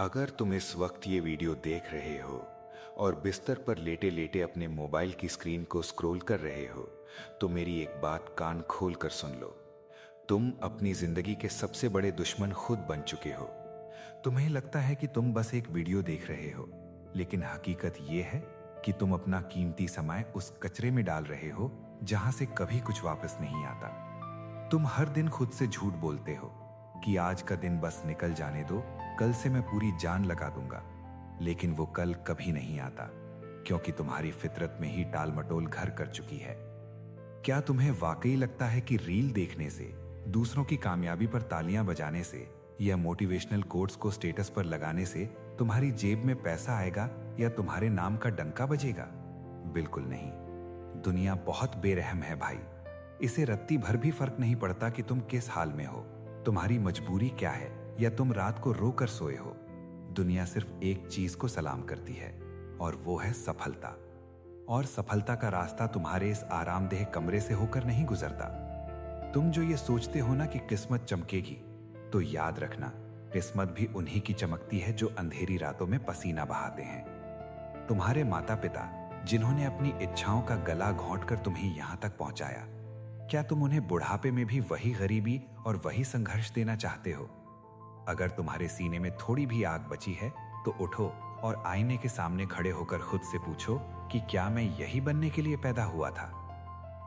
अगर तुम इस वक्त ये वीडियो देख रहे हो और बिस्तर पर लेटे लेटे अपने मोबाइल की स्क्रीन को स्क्रॉल कर रहे हो, तो मेरी एक बात कान खोल कर सुन लो। तुम अपनी जिंदगी के सबसे बड़े दुश्मन खुद बन चुके हो। तुम्हें लगता है कि तुम बस एक वीडियो देख रहे हो, लेकिन हकीकत ये है कि तुम अपना कीमती समय उस कचरे में डाल रहे हो जहां से कभी कुछ वापस नहीं आता। तुम हर दिन खुद से झूठ बोलते हो कि आज का दिन बस निकल जाने दो, कल से मैं पूरी जान लगा दूंगा। लेकिन वो कल कभी नहीं आता, क्योंकि तुम्हारी फितरत में ही टाल मटोल घर कर चुकी है। क्या तुम्हें वाकई लगता है कि रील देखने से, दूसरों की कामयाबी पर तालियां बजाने से या मोटिवेशनल कोट्स को स्टेटस पर लगाने से तुम्हारी जेब में पैसा आएगा या तुम्हारे नाम का डंका बजेगा? बिल्कुल नहीं। दुनिया बहुत बेरहम है भाई। इसे रत्ती भर भी फर्क नहीं पड़ता कि तुम किस हाल में हो, तुम्हारी मजबूरी क्या है, या तुम रात को रो कर सोए हो। दुनिया सिर्फ एक चीज को सलाम करती है, और वो है सफलता। और सफलता का रास्ता तुम्हारे इस आरामदेह कमरे से होकर नहीं गुजरता। तुम जो ये सोचते हो ना कि किस्मत चमकेगी, तो याद रखना, किस्मत भी उन्हीं की चमकती है जो अंधेरी रातों में पसीना बहाते हैं। तुम्हारे माता पिता, जिन्होंने अपनी इच्छाओं का गला घोंट कर तुम्हें यहां तक पहुंचाया, क्या तुम उन्हें बुढ़ापे में भी वही गरीबी और वही संघर्ष देना चाहते हो? अगर तुम्हारे सीने में थोड़ी भी आग बची है, तो उठो और आईने के सामने खड़े होकर खुद से पूछो कि क्या मैं यही बनने के लिए पैदा हुआ था?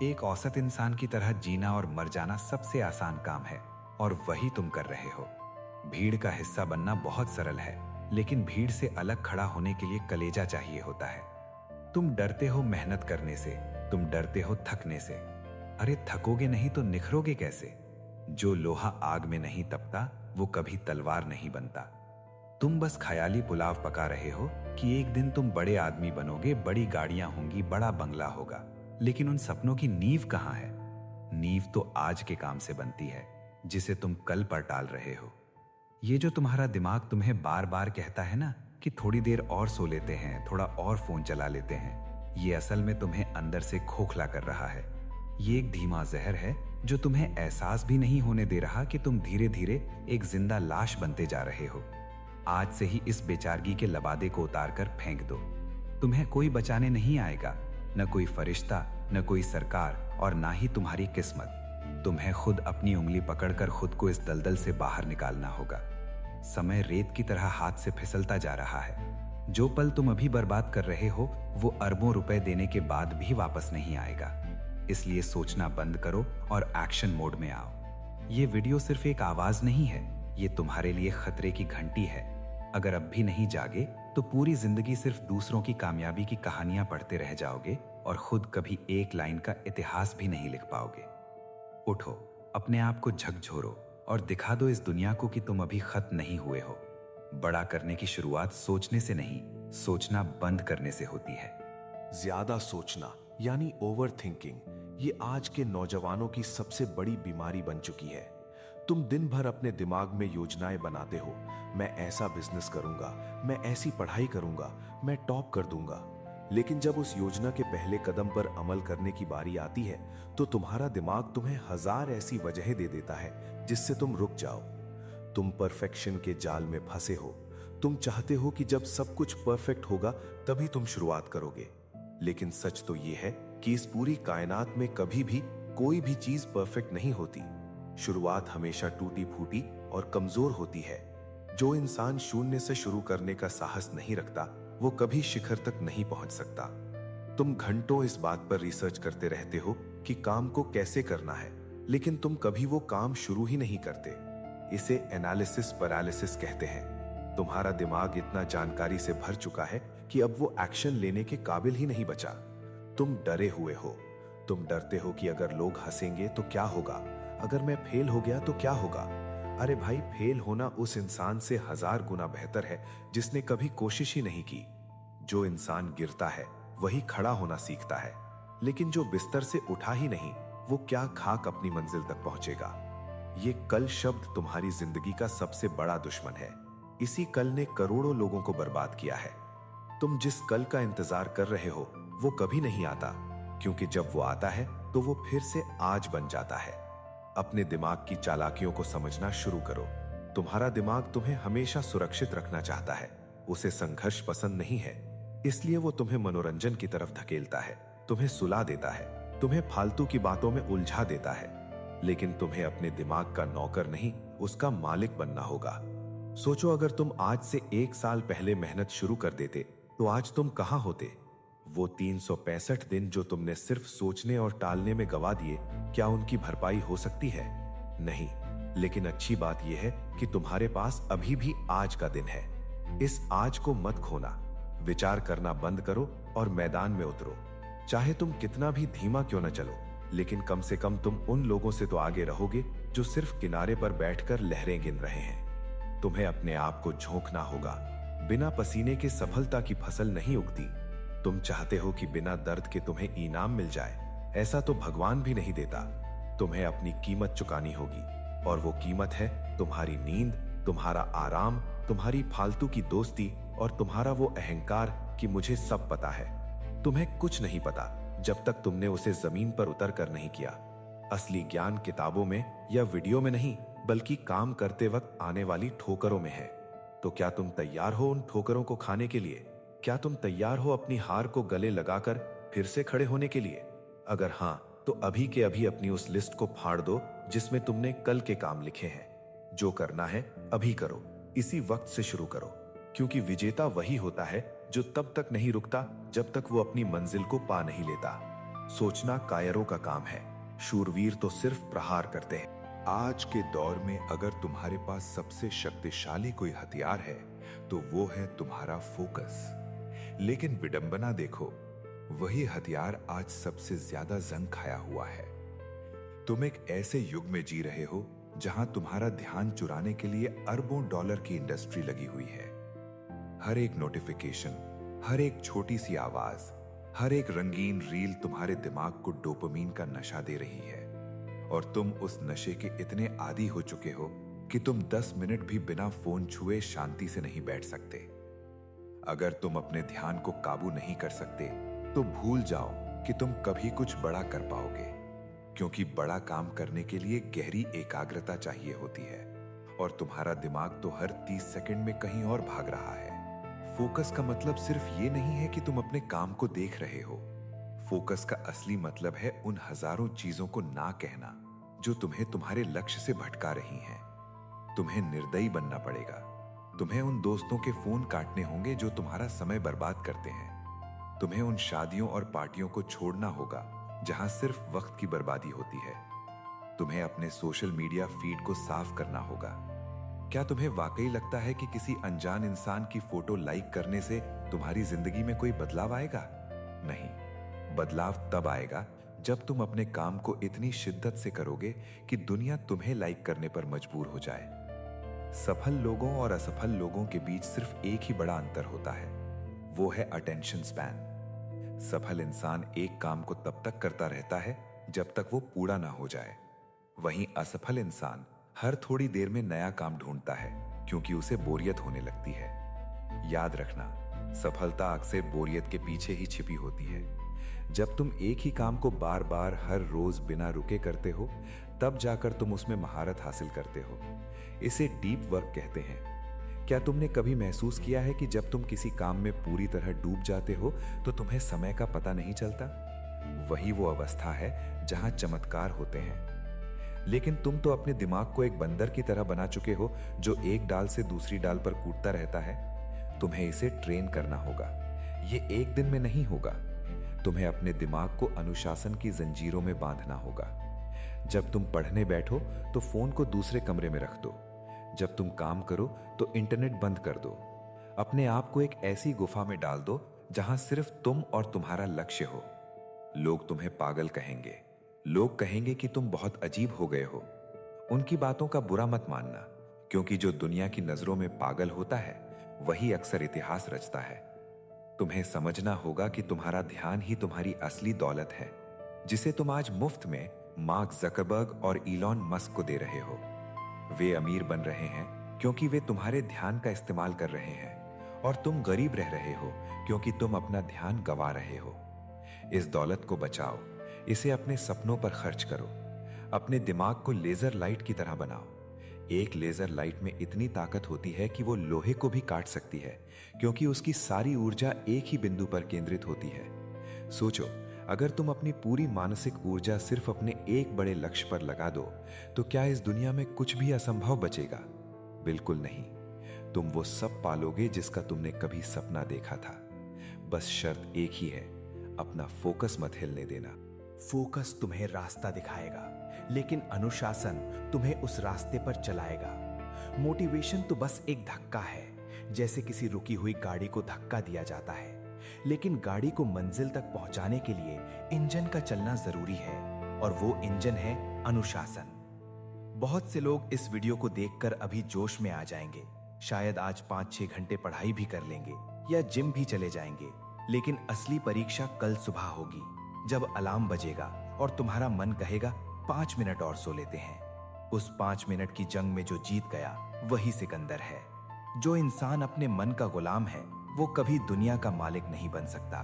एक औसत इंसान की तरह जीना और मर जाना सबसे आसान काम है, और वही तुम कर रहे हो। भीड़ का हिस्सा बनना बहुत सरल है, लेकिन भीड़ से अलग खड़ा होने के लिए कलेजा चाहिए होता है। तुम डरते हो मेहनत करने से, तुम डरते हो थकने से। अरे थकोगे नहीं तो निखरोगे कैसे? जो लोहा आग में नहीं तपता, वो कभी तलवार नहीं बनता। तुम बस ख्याली पुलाव पका रहे हो कि एक दिन तुम बड़े आदमी बनोगे, बड़ी गाड़ियां होंगी, बड़ा बंगला होगा। लेकिन उन सपनों की नींव कहां है? नींव तो आज के काम से बनती है, जिसे तुम कल पर टाल रहे हो। ये जो तुम्हारा दिमाग तुम्हें बार बार कहता है ना कि थोड़ी देर और सो लेते हैं, थोड़ा और फोन चला लेते हैं, ये असल में तुम्हें अंदर से खोखला कर रहा है। ये एक धीमा जहर है जो तुम्हें एहसास भी नहीं होने दे रहा कि तुम धीरे धीरे एक जिंदा लाश बनते जा रहे हो। आज से ही इस बेचारगी के लबादे को उतार कर फेंक दो। तुम्हें कोई बचाने नहीं आएगा, न कोई फरिश्ता, न कोई सरकार, और ना ही तुम्हारी किस्मत। तुम्हें खुद अपनी उंगली पकड़कर खुद को इस दलदल से बाहर निकालना होगा। समय रेत की तरह हाथ से फिसलता जा रहा है। जो पल तुम अभी बर्बाद कर रहे हो, वो अरबों रुपए देने के बाद भी वापस नहीं आएगा। इसलिए सोचना बंद करो और एक्शन मोड में आओ। ये वीडियो सिर्फ एक आवाज नहीं है, ये तुम्हारे लिए खतरे की घंटी है। अगर अब भी नहीं जागे, तो पूरी जिंदगी सिर्फ दूसरों की कामयाबी की कहानियां पढ़ते रह जाओगे और खुद कभी एक लाइन का इतिहास भी नहीं लिख पाओगे। उठो, अपने आप को झकझोरो और दिखा दो इस दुनिया को कि तुम अभी खत्म नहीं हुए हो। बड़ा करने की शुरुआत सोचने से नहीं, सोचना बंद करने से होती है। ज्यादा सोचना यानी ओवर थिंकिंग, ये आज के नौजवानों की सबसे बड़ी बीमारी बन चुकी है। तुम दिन भर अपने दिमाग में योजनाएं बनाते हो, मैं ऐसा बिजनेस करूंगा, मैं ऐसी पढ़ाई करूंगा, मैं टॉप कर दूंगा। लेकिन जब उस योजना के पहले कदम पर अमल करने की बारी आती है, तो तुम्हारा दिमाग तुम्हें हजार ऐसी वजहें दे देता है जिससे तुम रुक जाओ। तुम परफेक्शन के जाल में फंसे हो। तुम चाहते हो कि जब सब कुछ परफेक्ट होगा तभी तुम शुरुआत करोगे। लेकिन सच तो यह है कि इस पूरी कायनात में कभी भी कोई भी चीज परफेक्ट नहीं होती। शुरुआत हमेशा टूटी फूटी और कमजोर होती है। जो इंसान शून्य से शुरू करने का साहस नहीं रखता, वो कभी शिखर तक नहीं पहुंच सकता। तुम घंटों इस बात पर रिसर्च करते रहते हो कि काम को कैसे करना है, लेकिन तुम कभी वो काम शुरू ही नहीं करते। इसे एनालिसिस पैरालिसिस कहते हैं। तुम्हारा दिमाग इतना जानकारी से भर चुका है कि अब वो एक्शन लेने के काबिल ही नहीं बचा। तुम डरे हुए हो। तुम डरते हो कि अगर लोग हंसेंगे तो क्या होगा, अगर मैं फेल हो गया तो क्या होगा। अरे भाई, फेल होना उस इंसान से 1000 गुना बेहतर है जिसने कभी कोशिश ही नहीं की। जो इंसान गिरता है वही खड़ा होना सीखता है, लेकिन जो बिस्तर से उठा ही नहीं, वो क्या खाक अपनी मंजिल तक पहुंचेगा। ये कल शब्द तुम्हारी जिंदगी का सबसे बड़ा दुश्मन है। इसी कल ने करोड़ों लोगों को बर्बाद किया है। तुम जिस कल का इंतजार कर रहे हो, वो कभी नहीं आता, क्योंकि जब वो आता है तो वो फिर से आज बन जाता है। अपने दिमाग की चालाकियों को समझना शुरू करो। तुम्हारा दिमाग तुम्हें हमेशा सुरक्षित रखना चाहता है, उसे संघर्ष पसंद नहीं है। इसलिए वो तुम्हें मनोरंजन की तरफ धकेलता है, तुम्हें सुला देता है, तुम्हें फालतू की बातों में उलझा देता है। लेकिन तुम्हें अपने दिमाग का नौकर नहीं, उसका मालिक बनना होगा। सोचो, अगर तुम आज से 1 साल पहले मेहनत शुरू कर देते तो आज तुम कहां होते? वो 365 दिन जो तुमने सिर्फ सोचने और टालने में गवा दिए, क्या उनकी भरपाई हो सकती है? नहीं। लेकिन अच्छी बात यह है कि तुम्हारे पास अभी भी आज का दिन है। इस आज को मत खोना। विचार करना बंद करो और मैदान में उतरो। चाहे तुम कितना भी धीमा क्यों न चलो, लेकिन कम से कम तुम उन लोगों से तो आगे रहोगे जो सिर्फ किनारे पर बैठकर लहरें गिन रहे हैं। तुम्हें अपने आप को झोंकना होगा। बिना पसीने के सफलता की फसल नहीं उगती। तुम चाहते हो कि बिना दर्द के तुम्हें इनाम मिल जाए, ऐसा तो भगवान भी नहीं देता। तुम्हें अपनी कीमत चुकानी होगी, और वो कीमत है तुम्हारी नींद, तुम्हारा आराम, तुम्हारी फालतू की दोस्ती और तुम्हारा वो अहंकार कि मुझे सब पता है। तुम्हें कुछ नहीं पता जब तक तुमने उसे जमीन पर उतर कर नहीं किया। असली ज्ञान किताबों में या वीडियो में नहीं, बल्कि काम करते वक्त आने वाली ठोकरों में है। तो क्या तुम तैयार हो उन ठोकरों को खाने के लिए? क्या तुम तैयार हो अपनी हार को गले लगाकर फिर से खड़े होने के लिए? अगर हाँ, तो अभी के अभी अपनी उस लिस्ट को फाड़ दो जिसमें तुमने कल के काम लिखे हैं। जो करना है अभी करो, इसी वक्त से शुरू करो, क्योंकि विजेता वही होता है जो तब तक नहीं रुकता जब तक वो अपनी मंजिल को पा नहीं लेता। सोचना कायरों का काम है, शूरवीर तो सिर्फ प्रहार करते हैं। आज के दौर में अगर तुम्हारे पास सबसे शक्तिशाली कोई हथियार है तो वो है तुम्हारा फोकस। लेकिन विडंबना देखो, वही हथियार आज सबसे ज्यादा जंग खाया हुआ है। तुम एक ऐसे युग में जी रहे हो जहां तुम्हारा ध्यान चुराने के लिए अरबों डॉलर की इंडस्ट्री लगी हुई है। हर एक नोटिफिकेशन, हर एक छोटी सी आवाज, हर एक रंगीन रील तुम्हारे दिमाग को डोपामीन का नशा दे रही है, और तुम उस नशे के इतने आदी हो चुके हो कि तुम 10 मिनट भी बिना फोन छुए शांति से नहीं बैठ सकते। अगर तुम अपने ध्यान को काबू नहीं कर सकते तो भूल जाओ कि तुम कभी कुछ बड़ा कर पाओगे, क्योंकि बड़ा काम करने के लिए गहरी एकाग्रता चाहिए होती है, और तुम्हारा दिमाग तो हर 30 सेकंड में कहीं और भाग रहा है। फोकस का मतलब सिर्फ ये नहीं है कि तुम अपने काम को देख रहे हो। फोकस का असली मतलब है उन हजारों चीजों को ना कहना जो तुम्हें तुम्हारे लक्ष्य से भटका रही हैं। तुम्हें निर्दयी बनना पड़ेगा। तुम्हें उन दोस्तों के फोन काटने होंगे जो तुम्हारा समय बर्बाद करते हैं। तुम्हें उन शादियों और पार्टियों को छोड़ना होगा जहां सिर्फ वक्त की बर्बादी होती है। तुम्हें अपने सोशल मीडिया फीड को साफ करना होगा। क्या तुम्हें वाकई लगता है कि किसी अनजान इंसान की फोटो लाइक करने से तुम्हारी जिंदगी में कोई बदलाव आएगा? नहीं, बदलाव तब आएगा जब तुम अपने काम को इतनी शिद्दत से करोगे कि दुनिया तुम्हें लाइक करने पर मजबूर हो जाए। सफल लोगों और असफल लोगों के बीच सिर्फ एक ही बड़ा अंतर होता है, वो है अटेंशन स्पैन। सफल इंसान एक काम को तब तक करता रहता है जब तक वो पूरा ना हो जाए। वहीं असफल इंसान हर थोड़ी देर में नया काम ढूंढता है, क्योंकि उसे बोरियत होने लगती है। याद रखना, सफलता अक्सर बोरियत के पीछे ही छिपी होती है। जब तुम एक ही काम को बार बार हर रोज बिना रुके करते हो, तब जाकर तुम उसमें महारत हासिल करते हो। इसे डीप वर्क कहते हैं। क्या तुमने कभी महसूस किया है कि जब तुम किसी काम में पूरी तरह डूब जाते हो तो तुम्हें समय का पता नहीं चलता? वही वो अवस्था है जहां चमत्कार होते हैं। लेकिन तुम तो अपने दिमाग को एक बंदर की तरह बना चुके हो जो एक डाल से दूसरी डाल पर कूदता रहता है। तुम्हें इसे ट्रेन करना होगा। ये एक दिन में नहीं होगा। तुम्हें अपने दिमाग को अनुशासन की जंजीरों में बांधना होगा। जब तुम पढ़ने बैठो तो फोन को दूसरे कमरे में रख दो। जब तुम काम करो तो इंटरनेट बंद कर दो। अपने आप को एक ऐसी गुफा में डाल दो जहां सिर्फ तुम और तुम्हारा लक्ष्य हो। लोग तुम्हें पागल कहेंगे। लोग कहेंगे कि तुम बहुत अजीब हो गए हो। उनकी बातों का बुरा मत मानना, क्योंकि जो दुनिया की नजरों में पागल होता है वही अक्सर इतिहास रचता है। तुम्हें समझना होगा कि तुम्हारा ध्यान ही तुम्हारी असली दौलत है, जिसे तुम आज मुफ्त में मार्क जकरबर्ग और इलॉन मस्क को दे रहे हो। वे अमीर बन रहे हैं क्योंकि वे तुम्हारे ध्यान का इस्तेमाल कर रहे हैं, और तुम गरीब रह रहे हो क्योंकि तुम अपना ध्यान गंवा रहे हो। इस दौलत को बचाओ, इसे अपने सपनों पर खर्च करो। अपने दिमाग को लेजर लाइट की तरह बनाओ। एक लेजर लाइट में इतनी ताकत होती है कि वो लोहे को भी काट सकती है, क्योंकि उसकी सारी ऊर्जा एक ही बिंदु पर केंद्रित होती है। सोचो, अगर तुम अपनी पूरी मानसिक ऊर्जा सिर्फ अपने एक बड़े लक्ष्य पर लगा दो, तो क्या इस दुनिया में कुछ भी असंभव बचेगा? बिल्कुल नहीं। तुम वो सब पालोगे जिसका तुमने कभी सपना देखा था। बस शर्त एक ही है, अपना फोकस मत हिलने देना। फोकस तुम्हें रास्ता दिखाएगा, लेकिन अनुशासन तुम्हें उस रास्ते पर चलाएगा। मोटिवेशन तो बस एक धक्का है, जैसे किसी रुकी हुई गाड़ी को धक्का दिया जाता है, लेकिन गाड़ी को मंजिल तक पहुंचाने के लिए इंजन का चलना जरूरी है, और वो इंजन है अनुशासन। बहुत से लोग इस वीडियो को देखकर अभी जोश में आ जाएंगे, शायद आज 5-6 घंटे पढ़ाई भी कर लेंगे या जिम भी चले जाएंगे, लेकिन असली परीक्षा कल सुबह होगी, जब अलार्म बजेगा और तुम्हारा मन कहेगा 5 मिनट और सो लेते हैं। उस 5 मिनट की जंग में जो जीत गया वही सिकंदर है। जो इंसान अपने मन का गुलाम है वो कभी दुनिया का मालिक नहीं बन सकता।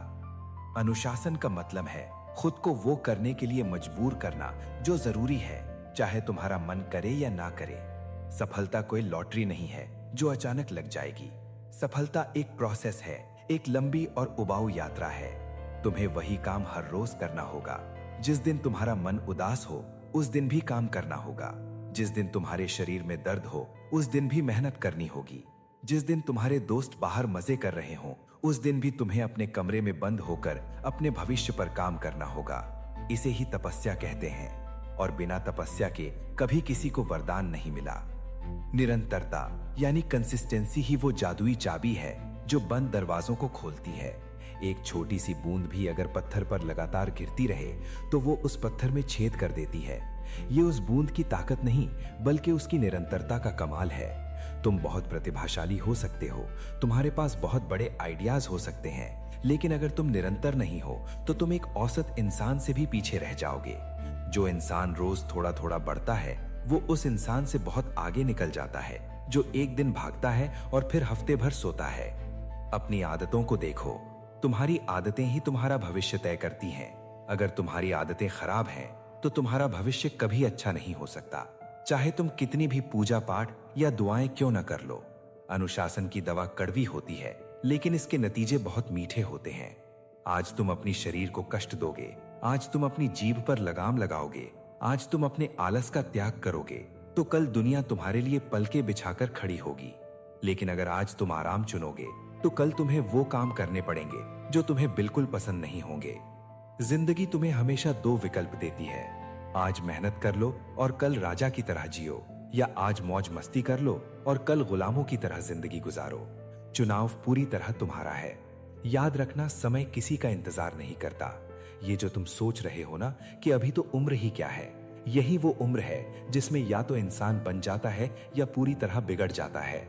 अनुशासन का मतलब है खुद को वो करने के लिए मजबूर करना जो जरूरी है, चाहे तुम्हारा मन करे या ना करे। सफलता कोई लॉटरी नहीं है जो अचानक लग जाएगी। सफलता एक प्रोसेस है, एक लंबी और उबाऊ यात्रा है। तुम्हें वही काम हर रोज करना होगा। जिस दिन तुम्हारा मन उदास हो उस दिन भी काम करना होगा। जिस दिन तुम्हारे शरीर में दर्द हो उस दिन भी मेहनत करनी होगी। जिस दिन तुम्हारे दोस्त बाहर मजे कर रहे हों उस दिन भी तुम्हें अपने कमरे में बंद होकर अपने भविष्य पर काम करना होगा। इसे ही तपस्या कहते हैं, और बिना तपस्या के कभी किसी को वरदान नहीं मिला। निरंतरता यानी कंसिस्टेंसी ही वो जादुई चाबी है जो बंद दरवाजों को खोलती है। एक छोटी सी बूंद भी अगर पत्थर पर लगातार गिरती रहे तो वो उस पत्थर में छेद कर देती है। ये उस बूंद की ताकत नहीं बल्कि उसकी निरंतरता का कमाल है। तुम बहुत प्रतिभाशाली हो सकते हो, तुम्हारे पास बहुत बड़े आइडियाज हो सकते हैं, लेकिन अगर तुम निरंतर नहीं हो तो तुम एक औसत इंसान से भी पीछे रह जाओगे। जो इंसान रोज थोड़ा थोड़ा बढ़ता है वो उस इंसान से बहुत आगे निकल जाता है जो एक दिन भागता है और फिर हफ्ते भर सोता है। अपनी आदतों को देखो, तुम्हारी आदतें ही तुम्हारा भविष्य तय करती हैं। अगर तुम्हारी आदतें खराब हैं तो तुम्हारा भविष्य कभी अच्छा नहीं हो सकता, चाहे तुम कितनी भी पूजा पाठ या दुआएं क्यों न कर लो। अनुशासन की दवा कड़वी होती है, लेकिन इसके नतीजे बहुत मीठे होते हैं। आज तुम अपनी शरीर को कष्ट दोगे, आज तुम अपनी जीभ पर लगाम लगाओगे, आज तुम अपने आलस का त्याग करोगे, तो कल दुनिया तुम्हारे लिए पलके बिछाकर खड़ी होगी। लेकिन अगर आज तुम आराम चुनोगे तो कल तुम्हें वो काम करने पड़ेंगे जो तुम्हें बिल्कुल पसंद नहीं होंगे। जिंदगी तुम्हें हमेशा 2 विकल्प देती है, आज मेहनत कर लो और कल राजा की तरह जियो, या आज मौज मस्ती कर लो और कल गुलामों की तरह जिंदगी गुजारो। चुनाव पूरी तरह तुम्हारा है। याद रखना, समय किसी का इंतजार नहीं करता। ये जो तुम सोच रहे हो ना कि अभी तो उम्र ही क्या है, यही वो उम्र है जिसमें या तो इंसान बन जाता है या पूरी तरह बिगड़ जाता है।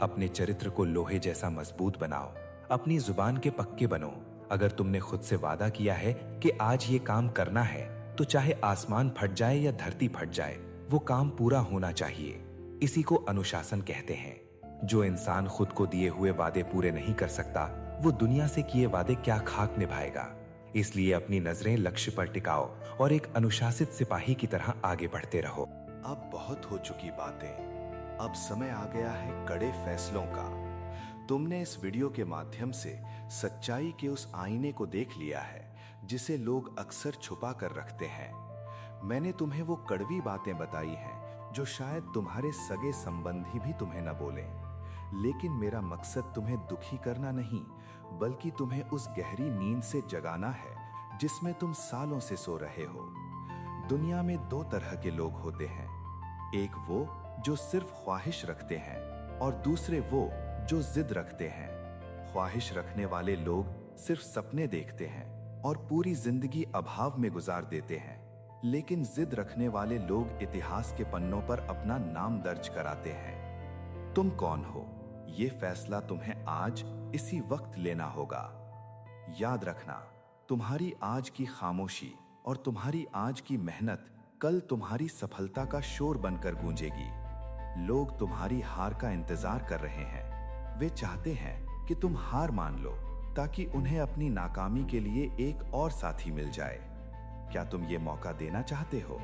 अपने चरित्र को लोहे जैसा मजबूत बनाओ, अपनी जुबान के पक्के बनो। अगर तुमने खुद से वादा किया है कि आज ये काम करना है, तो चाहे आसमान फट जाए या धरती फट जाए, वो काम पूरा होना चाहिए। इसी को अनुशासन कहते हैं। जो इंसान खुद को दिए हुए वादे पूरे नहीं कर सकता, वो दुनिया से किए वादे क्या खाक निभाएगा। इसलिए अपनी नजरें लक्ष्य पर टिकाओ और एक अनुशासित सिपाही की तरह आगे बढ़ते रहो। अब बहुत हो चुकी बातें, अब समय आ गया है कड़े फैसलों का। तुमने इस वीडियो के माध्यम से सच्चाई के उस आईने को देख लिया है जिसे लोग अक्सर छुपा कर रखते हैं। मैंने तुम्हें वो कड़वी बातें बताई हैं जो शायद तुम्हारे सगे संबंधी भी तुम्हें न बोलें, लेकिन मेरा मकसद तुम्हें दुखी करना नहीं, बल्कि तुम्हें उस गहरी नींद से जगाना है जिसमें तुम सालों से सो रहे हो। दुनिया में 2 तरह के लोग होते हैं, एक वो जो सिर्फ ख्वाहिश रखते हैं और दूसरे वो जो जिद रखते हैं। ख्वाहिश रखने वाले लोग सिर्फ सपने देखते हैं और पूरी जिंदगी अभाव में गुजार देते हैं, लेकिन जिद रखने वाले लोग इतिहास के पन्नों पर अपना नाम दर्ज कराते हैं। तुम कौन हो, ये फैसला तुम्हें आज इसी वक्त लेना होगा। याद रखना, तुम्हारी आज की खामोशी और तुम्हारी आज की मेहनत कल तुम्हारी सफलता का शोर बनकर गूंजेगी। लोग तुम्हारी हार का इंतजार कर रहे हैं। वे चाहते हैं कि तुम हार मान लो ताकि उन्हें अपनी नाकामी के लिए एक और साथी मिल जाए। क्या तुम ये मौका देना चाहते हो?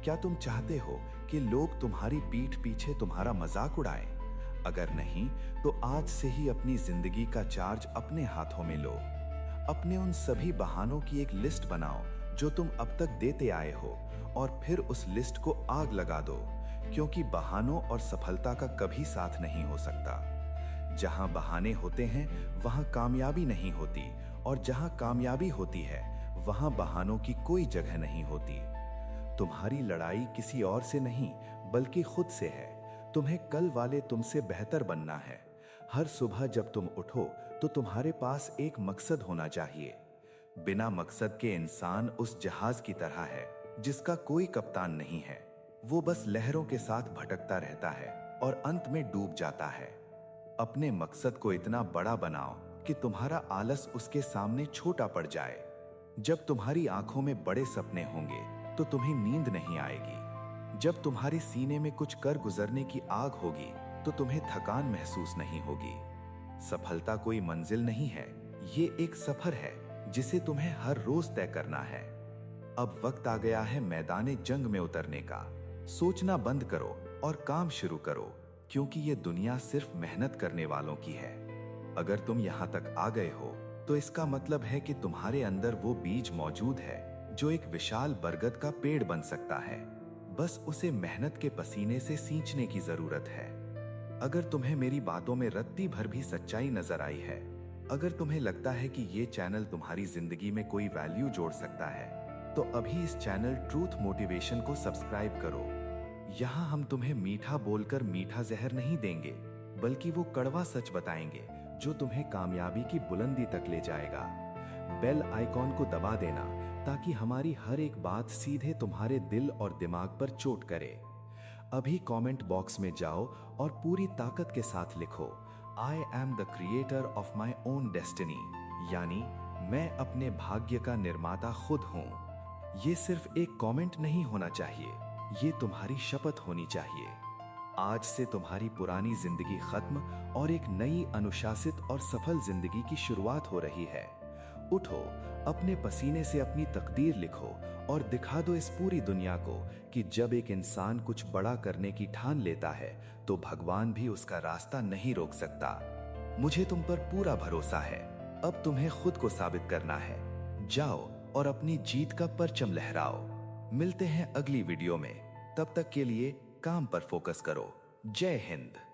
क्या तुम चाहते हो कि लोग तुम्हारी पीठ पीछे तुम्हारा मजाक उड़ाएं? अगर नहीं, तो आज से ही अपनी जिंदगी का चार्ज अपने हाथों में लो। अपने उन सभी बहानों की एक लिस्ट बनाओ जो तुम अब तक देते आए हो, और फिर उस लिस्ट को आग लगा दो, क्योंकि बहानों और सफलता का कभी साथ नहीं हो सकता। जहां बहाने होते हैं वहां कामयाबी नहीं होती, और जहां कामयाबी होती है वहां बहानों की कोई जगह नहीं होती। तुम्हारी लड़ाई किसी और से नहीं बल्कि खुद से है। तुम्हें कल वाले तुमसे बेहतर बनना है। हर सुबह जब तुम उठो तो तुम्हारे पास एक मकसद होना चाहिए। बिना मकसद के इंसान उस जहाज की तरह है जिसका कोई कप्तान नहीं है। वो बस लहरों के साथ भटकता रहता है और अंत में डूब जाता है। अपने मकसद को इतना बड़ा बनाओ कि तुम्हारा आलस उसके सामने छोटा पड़ जाए। जब तुम्हारी आंखों में बड़े सपने होंगे तो तुम्हें नींद नहीं आएगी। जब तुम्हारे सीने में कुछ कर गुजरने की आग होगी तो तुम्हें थकान महसूस नहीं होगी। सफलता कोई मंजिल नहीं है, ये एक सफर है जिसे तुम्हें हर रोज तय करना है। अब वक्त आ गया है मैदाने जंग में उतरने का। सोचना बंद करो और काम शुरू करो, क्योंकि ये दुनिया सिर्फ मेहनत करने वालों की है। अगर तुम यहाँ तक आ गए हो तो इसका मतलब है कि तुम्हारे अंदर वो बीज मौजूद है जो एक विशाल बरगद का पेड़ बन सकता है। बस उसे मेहनत के पसीने से सींचने की जरूरत है। अगर तुम्हें मेरी बातों में रत्ती भर भी सच्चाई नजर आई है, अगर तुम्हें लगता है कि ये चैनल तुम्हारी जिंदगी में कोई वैल्यू जोड़ सकता है, तो अभी इस चैनल ट्रूथ मोटिवेशन को सब्सक्राइब करो। यहाँ हम तुम्हें मीठा बोलकर मीठा जहर नहीं देंगे, बल्कि वो कड़वा सच बताएंगे जो तुम्हें कामयाबी की बुलंदी तक ले जाएगा। बेल आइकॉन को दबा देना ताकि हमारी हर एक बात सीधे तुम्हारे दिल और दिमाग पर चोट करे। अभी कमेंट बॉक्स में जाओ और पूरी ताकत के साथ लिखो, I am the creator of my own destiny, यानी मैं अपने भाग्य का निर्माता खुद हूं। ये सिर्फ एक कमेंट नहीं होना चाहिए, ये तुम्हारी शपथ होनी चाहिए। आज से तुम्हारी पुरानी जिंदगी खत्म और एक नई अनुशासित और सफल जिंदगी की शुरुआत हो रही है। उठो, अपने पसीने से अपनी तकदीर लिखो और दिखा दो इस पूरी दुनिया को कि जब एक इंसान कुछ बड़ा करने की ठान लेता है तो भगवान भी उसका रास्ता नहीं रोक सकता। मुझे तुम पर पूरा भरोसा है। अब तुम्हें खुद को साबित करना है। जाओ और अपनी जीत का परचम लहराओ। मिलते हैं अगली वीडियो में। तब तक के लिए काम पर फोकस करो। जय हिंद।